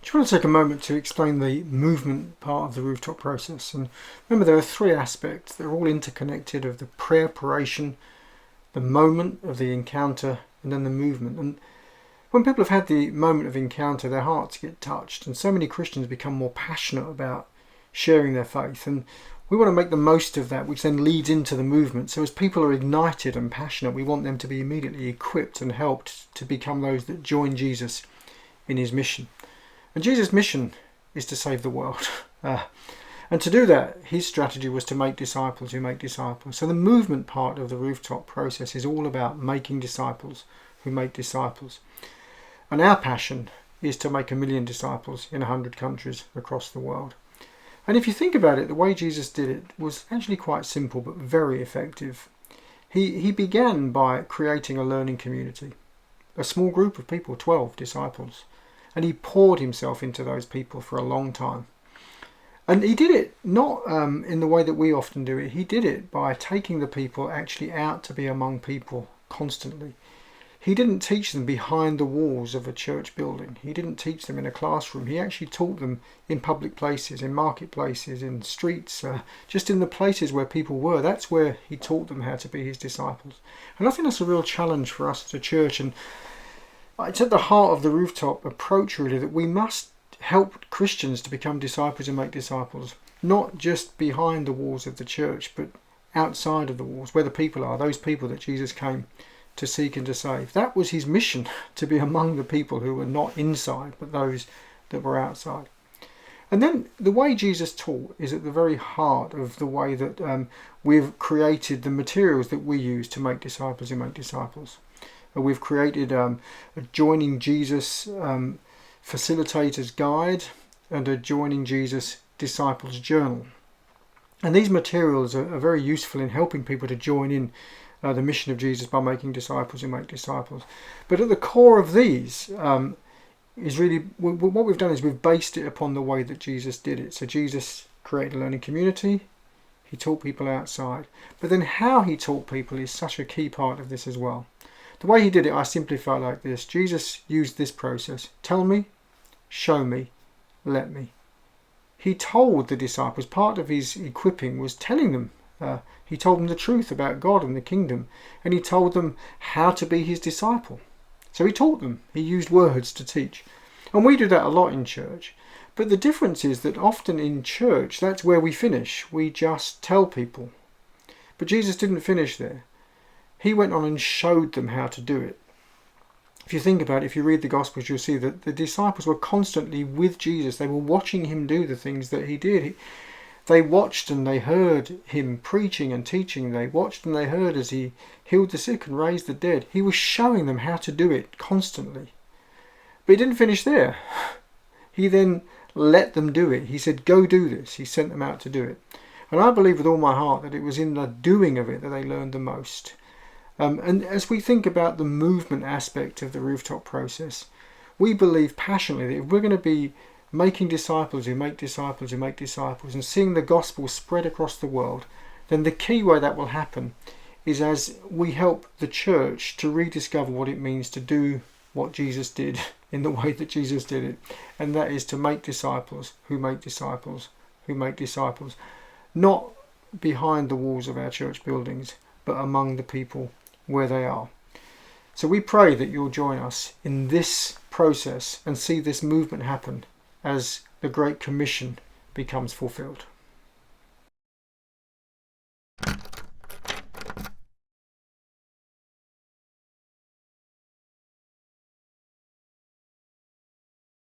Just want to take a moment to explain the movement part of the rooftop process. And remember, there are three aspects. They're all interconnected: of the preparation, the moment of the encounter, and then the movement. And when people have had the moment of encounter, their hearts get touched, and so many Christians become more passionate about sharing their faith. And we want to make the most of that, which then leads into the movement. So as people are ignited and passionate, we want them to be immediately equipped and helped to become those that join Jesus in his mission. And Jesus' mission is to save the world. And to do that, his strategy was to make disciples who make disciples. So the movement part of the rooftop process is all about making disciples who make disciples. And our passion is to make 1 million disciples in 100 countries across the world. And if you think about it, the way Jesus did it was actually quite simple but very effective. He began by creating a learning community, a small group of people, 12 disciples. And he poured himself into those people for a long time. And he did it not in the way that we often do it. He did it by taking the people actually out to be among people constantly. He didn't teach them behind the walls of a church building. He didn't teach them in a classroom. He actually taught them in public places, in marketplaces, in streets, just in the places where people were. That's where he taught them how to be his disciples. And I think that's a real challenge for us as a church. And it's at the heart of the rooftop approach, really, that we must help Christians to become disciples and make disciples, not just behind the walls of the church, but outside of the walls, where the people are, those people that Jesus came to seek and to save. That was his mission, to be among the people who were not inside, but those that were outside. And then the way Jesus taught is at the very heart of the way that we've created the materials that we use to make disciples and make disciples. We've created a Joining Jesus Facilitators Guide and a Joining Jesus Disciples Journal. And these materials are very useful in helping people to join in the mission of Jesus by making disciples who make disciples. But at the core of these is really, what we've done is we've based it upon the way that Jesus did it. So Jesus created a learning community. He taught people outside. But then how he taught people is such a key part of this as well. The way he did it, I simplify like this. Jesus used this process: tell me, show me, let me. He told the disciples, part of his equipping was telling them. He told them the truth about God and the kingdom, and he told them how to be his disciple. So he taught them. He used words to teach. And we do that a lot in church. But the difference is that often in church, that's where we finish. We just tell people. But Jesus didn't finish there. He went on and showed them how to do it. If you think about it, if you read the Gospels, you'll see that the disciples were constantly with Jesus. They were watching him do the things that he did. They watched and they heard him preaching and teaching. They watched and they heard as he healed the sick and raised the dead. He was showing them how to do it constantly. But he didn't finish there. He then let them do it. He said, go do this. He sent them out to do it. And I believe with all my heart that it was in the doing of it that they learned the most. And as we think about the movement aspect of the rooftop process, we believe passionately that if we're going to be making disciples who make disciples who make disciples and seeing the gospel spread across the world, then the key way that will happen is as we help the church to rediscover what it means to do what Jesus did in the way that Jesus did it. And that is to make disciples who make disciples who make disciples, not behind the walls of our church buildings, but among the people where they are. So we pray that you'll join us in this process and see this movement happen as the Great Commission becomes fulfilled.